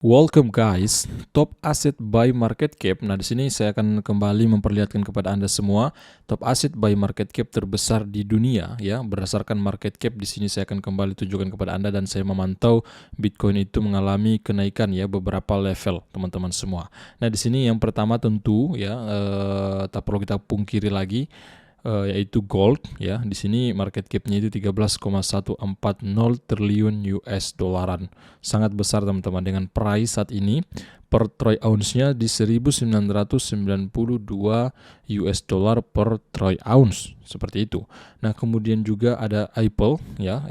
Welcome guys, top asset by market cap. Nah, di sini saya akan kembali memperlihatkan kepada Anda semua top asset by market cap terbesar di dunia ya. Berdasarkan market cap di sini saya akan kembali tunjukkan kepada Anda dan saya memantau Bitcoin itu mengalami kenaikan ya beberapa level, teman-teman semua. Nah, di sini yang pertama tentu ya tak perlu kita pungkiri lagi yaitu gold ya. Di sini market cap-nya itu 13,140 triliun US dolaran. Sangat besar teman-teman, dengan price saat ini per troy ounce-nya di 1992 US dollar per troy ounce, seperti itu. Nah, kemudian juga ada Apple ya.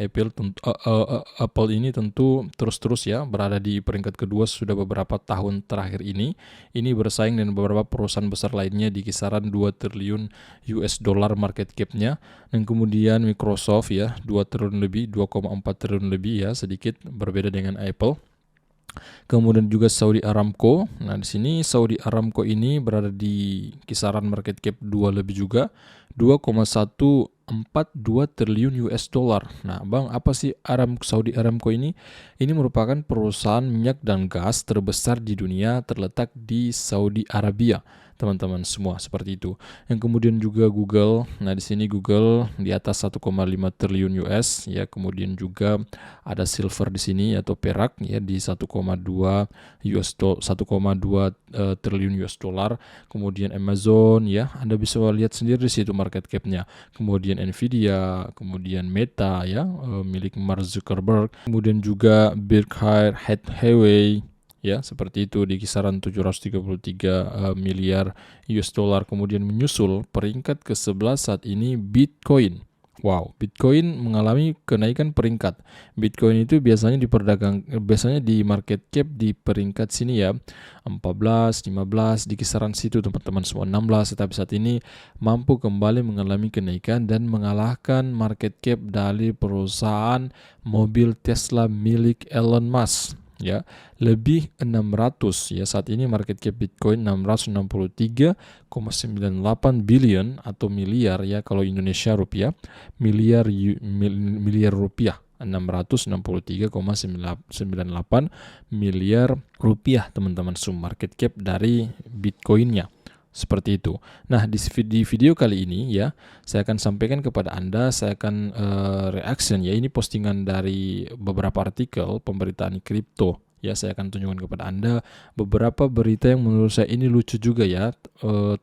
Apple ini tentu terus-terus ya berada di peringkat kedua sudah beberapa tahun terakhir ini. Ini bersaing dengan beberapa perusahaan besar lainnya di kisaran 2 triliun US dollar market cap-nya. Dan kemudian Microsoft ya 2 triliun lebih, 2,4 triliun lebih ya, sedikit berbeda dengan Apple. Kemudian juga Saudi Aramco. Nah, di sini Saudi Aramco ini berada di kisaran market cap 2 lebih juga, 2,142 triliun US dollar. Nah, Bang, apa sih Saudi Aramco ini? Ini merupakan perusahaan minyak dan gas terbesar di dunia, terletak di Saudi Arabia. Teman-teman semua, seperti itu. Yang kemudian juga Google. Nah, di sini Google di atas 1,5 triliun US ya. Kemudian juga ada silver di sini atau perak ya di 1,2 triliun US dollar. Kemudian Amazon ya, Anda bisa lihat sendiri di situ market cap-nya. Kemudian Nvidia, kemudian Meta ya, milik Mark Zuckerberg. Kemudian juga Berkshire Hathaway ya, seperti itu di kisaran 733 miliar US dollar. Kemudian menyusul peringkat ke-11 saat ini Bitcoin. Wow, Bitcoin mengalami kenaikan peringkat. Bitcoin itu biasanya biasanya di market cap di peringkat sini ya, 14, 15 di kisaran situ teman-teman semua, 16, tetapi saat ini mampu kembali mengalami kenaikan dan mengalahkan market cap dari perusahaan mobil Tesla milik Elon Musk. Ya, lebih 600 ya, saat ini market cap Bitcoin 663,98 billion atau miliar ya kalau Indonesia rupiah, miliar rupiah, 663,98 miliar rupiah teman-teman, market cap dari Bitcoinnya. Seperti itu. Nah, di video kali ini ya, saya akan sampaikan kepada Anda, saya akan reaction ya, ini postingan dari beberapa artikel pemberitaan kripto. Ya, saya akan tunjukkan kepada Anda beberapa berita yang menurut saya ini lucu juga ya.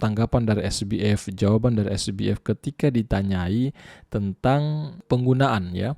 Tanggapan dari SBF, jawaban dari SBF ketika ditanyai tentang penggunaan ya.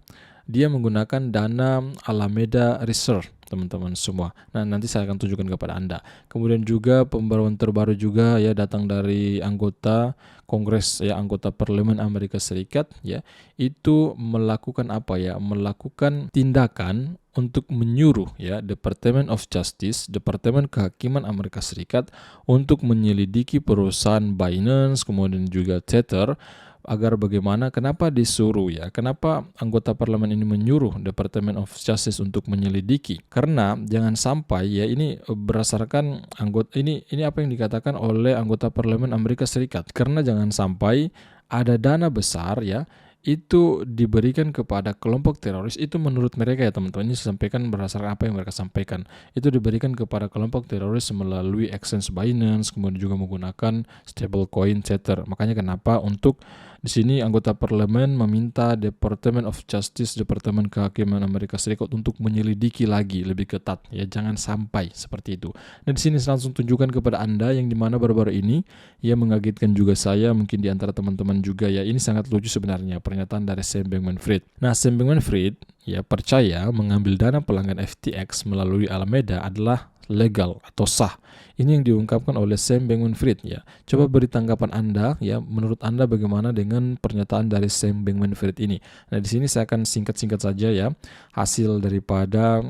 Dia menggunakan dana Alameda Research, teman-teman semua. Nah, nanti saya akan tunjukkan kepada Anda. Kemudian juga pembaruan terbaru juga ya, datang dari anggota Kongres ya, anggota Parlemen Amerika Serikat ya. Itu melakukan apa ya? Melakukan tindakan untuk menyuruh ya Department of Justice, Departemen Kehakiman Amerika Serikat untuk menyelidiki perusahaan Binance, kemudian juga Tether, agar bagaimana, kenapa disuruh ya, kenapa anggota parlemen ini menyuruh Department of Justice untuk menyelidiki, karena jangan sampai ya, ini berdasarkan anggota ini apa yang dikatakan oleh anggota parlemen Amerika Serikat, karena jangan sampai ada dana besar ya itu diberikan kepada kelompok teroris. Itu menurut mereka ya teman-teman, ini saya sampaikan berdasarkan apa yang mereka sampaikan, itu diberikan kepada kelompok teroris melalui exchange Binance, kemudian juga menggunakan stablecoin Tether. Makanya kenapa untuk di sini anggota parlemen meminta Department of Justice, Departemen Kehakiman Amerika Serikat untuk menyelidiki lagi lebih ketat ya, jangan sampai seperti itu. Nah, di sini saya langsung tunjukkan kepada Anda yang dimana baru-baru ini ya mengagetkan juga saya, mungkin di antara teman-teman juga ya. Ini sangat lucu sebenarnya pernyataan dari Sam Bankman-Fried. Nah, Sam Bankman-Fried ya percaya mengambil dana pelanggan FTX melalui Alameda adalah legal atau sah. Ini yang diungkapkan oleh Sam Bankman-Fried ya. Coba beri tanggapan Anda ya, menurut Anda bagaimana dengan pernyataan dari Sam Bankman-Fried ini. Nah, di sini saya akan singkat-singkat saja ya hasil daripada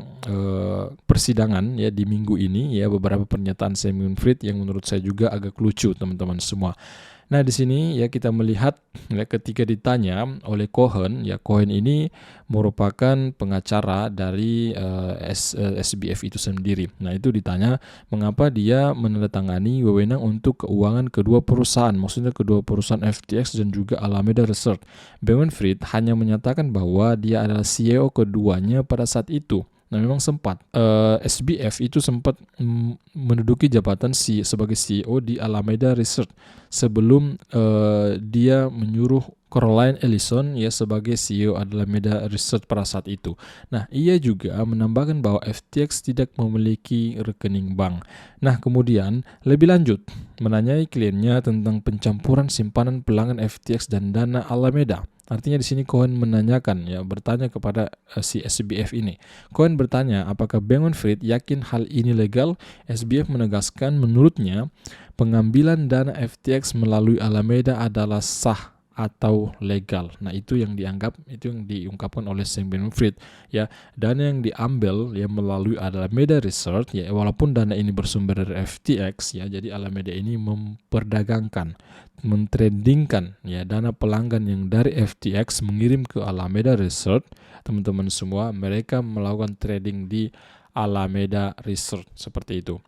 persidangan ya di minggu ini ya, beberapa pernyataan Sam Bankman-Fried yang menurut saya juga agak lucu teman-teman semua. Nah, di sini ya kita melihat ya, ketika ditanya oleh Cohen ya, Cohen ini merupakan pengacara dari SBF itu sendiri. Nah, itu ditanya mengapa dia menandatangani wewenang untuk keuangan kedua perusahaan, maksudnya kedua perusahaan FTX dan juga Alameda Research. Bankman-Fried hanya menyatakan bahwa dia adalah CEO keduanya pada saat itu. Nah, memang sempat SBF itu sempat menduduki jabatan sebagai CEO di Alameda Research sebelum dia menyuruh Caroline Ellison ya sebagai CEO Alameda Research pada saat itu. Nah, ia juga menambahkan bahwa FTX tidak memiliki rekening bank. Nah, kemudian lebih lanjut menanyai kliennya tentang pencampuran simpanan pelanggan FTX dan dana Alameda. Artinya di sini Cohen menanyakan ya, bertanya kepada si SBF ini. Cohen bertanya apakah Bankman-Fried yakin hal ini legal. SBF menegaskan menurutnya pengambilan dana FTX melalui Alameda adalah sah atau legal. Nah, itu yang diungkapkan oleh Sam Bankman-Fried ya. Dana yang diambil ya melalui Alameda Research ya, walaupun dana ini bersumber dari FTX ya, jadi Alameda ini mentradingkan ya dana pelanggan yang dari FTX mengirim ke Alameda Research. Teman-teman semua, mereka melakukan trading di Alameda Research seperti itu.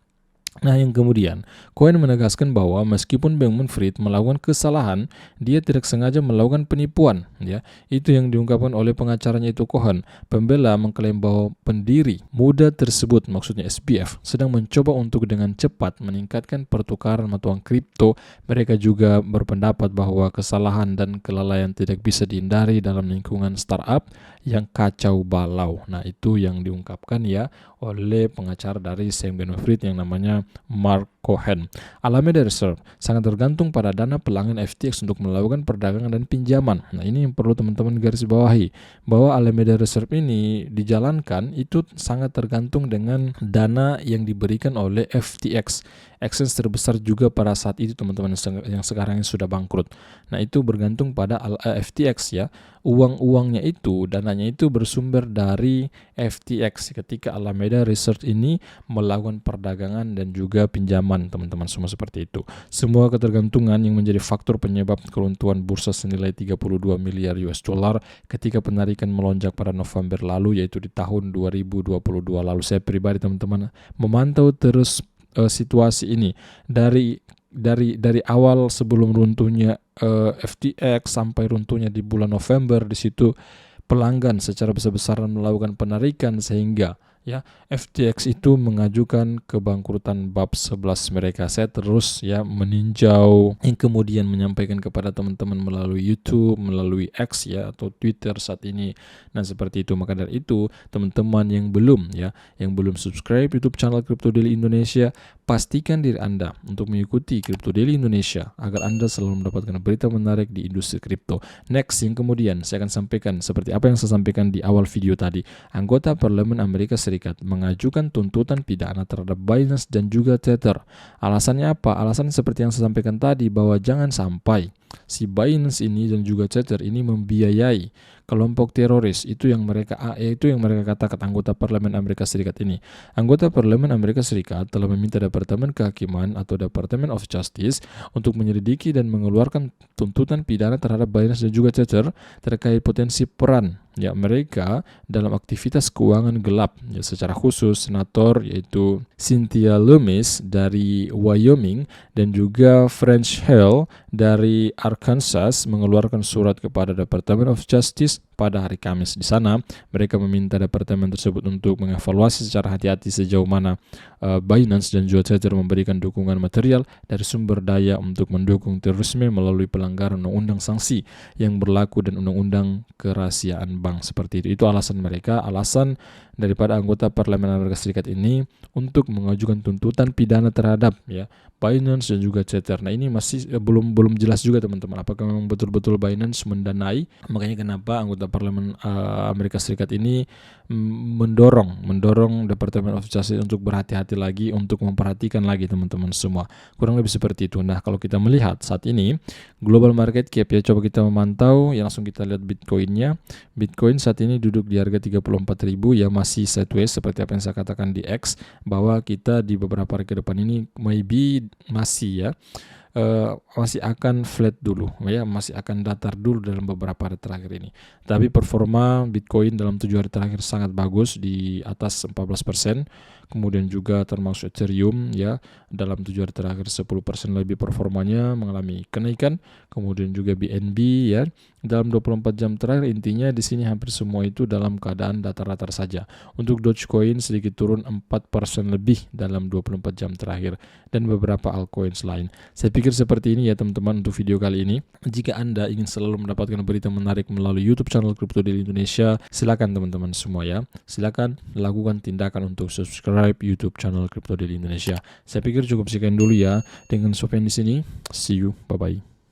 Nah, yang kemudian, Cohen menegaskan bahwa meskipun Bankman-Fried melakukan kesalahan, dia tidak sengaja melakukan penipuan. Ya, itu yang diungkapkan oleh pengacaranya itu Cohen. Pembela mengklaim bahwa pendiri muda tersebut, maksudnya SBF, sedang mencoba untuk dengan cepat meningkatkan pertukaran mata uang kripto. Mereka juga berpendapat bahwa kesalahan dan kelalaian tidak bisa dihindari dalam lingkungan startup yang kacau balau. Nah, itu yang diungkapkan ya oleh pengacara dari Sam Bankman-Fried yang namanya Mark Cohen. Alameda Research sangat tergantung pada dana pelanggan FTX untuk melakukan perdagangan dan pinjaman. Nah, ini yang perlu teman-teman garis bawahi, bahwa Alameda Research ini dijalankan itu sangat tergantung dengan dana yang diberikan oleh FTX. Exchange terbesar juga pada saat itu teman-teman yang sekarang sudah bangkrut. Nah, itu bergantung pada FTX ya. Uang-uangnya itu, dananya itu bersumber dari FTX ketika Alameda Research ini melakukan perdagangan dan juga pinjaman, teman-teman semua seperti itu. Semua ketergantungan yang menjadi faktor penyebab keruntuhan bursa senilai 32 miliar US dollar ketika penarikan melonjak pada November lalu, yaitu di tahun 2022 lalu. Saya pribadi teman-teman memantau terus situasi ini dari awal sebelum runtuhnya FTX sampai runtuhnya di bulan November. Di situ pelanggan secara besar-besaran melakukan penarikan sehingga ya FTX itu mengajukan kebangkrutan bab 11 mereka. Saya terus ya meninjau yang kemudian menyampaikan kepada teman-teman melalui YouTube, melalui X ya atau Twitter saat ini. Nah, seperti itu. Maka dari itu, teman-teman yang belum subscribe YouTube channel Crypto Daily Indonesia, pastikan diri Anda untuk mengikuti Crypto Daily Indonesia agar Anda selalu mendapatkan berita menarik di industri kripto. Next, yang kemudian saya akan sampaikan seperti apa yang saya sampaikan di awal video tadi. Anggota Parlemen Amerika Serikat mengajukan tuntutan pidana terhadap Binance dan juga Tether. Alasannya apa? Alasan seperti yang saya sampaikan tadi, bahwa jangan sampai si Binance ini dan juga Tether ini membiayai kelompok teroris. Itu yang mereka katakan anggota Parlemen Amerika Serikat ini. Anggota Parlemen Amerika Serikat telah meminta Departemen Kehakiman atau Department of Justice untuk menyelidiki dan mengeluarkan tuntutan pidana terhadap Binance dan juga Tether terkait potensi peran ya mereka dalam aktivitas keuangan gelap. Ya, secara khusus senator yaitu Cynthia Lummis dari Wyoming dan juga French Hale dari Arkansas mengeluarkan surat kepada Department of Justice pada hari Kamis. Di sana mereka meminta departemen tersebut untuk mengevaluasi secara hati-hati sejauh mana Binance dan juga Tether memberikan dukungan material dari sumber daya untuk mendukung terorisme melalui pelanggaran undang-undang sanksi yang berlaku dan undang-undang kerahasiaan bank. Seperti itu alasan mereka, alasan daripada anggota Parlemen Amerika Serikat ini untuk mengajukan tuntutan pidana terhadap ya Binance dan juga Tether. Nah, ini masih belum jelas juga teman-teman apakah memang betul-betul Binance mendanai. Makanya kenapa anggota Parlemen Amerika Serikat ini mendorong Department of Justice untuk berhati-hati lagi, untuk memperhatikan lagi teman-teman semua. Kurang lebih seperti itu. Nah, kalau kita melihat saat ini global market cap ya, coba kita memantau ya, langsung kita lihat Bitcoinnya. Bitcoin saat ini duduk di harga 34.000 ya, masih sideways seperti apa yang saya katakan di X, bahwa kita di beberapa hari ke depan ini maybe masih ya masih akan flat dulu ya, masih akan datar dulu dalam beberapa hari terakhir ini. Tapi performa Bitcoin dalam 7 hari terakhir sangat bagus di atas 14%. Kemudian juga termasuk Ethereum ya, dalam 7 hari terakhir 10% lebih performanya mengalami kenaikan. Kemudian juga BNB ya, dalam 24 jam terakhir intinya di sini hampir semua itu dalam keadaan datar-datar saja. Untuk Dogecoin sedikit turun 4% lebih dalam 24 jam terakhir, dan beberapa altcoins lain. Saya pikir seperti ini ya teman-teman untuk video kali ini. Jika Anda ingin selalu mendapatkan berita menarik melalui YouTube channel Crypto Daily Indonesia, silakan teman-teman semua ya. Silakan lakukan tindakan untuk subscribe YouTube channel Crypto Daily Indonesia. Saya pikir cukup sekian dulu ya dengan Sofyan di sini. See you, bye bye.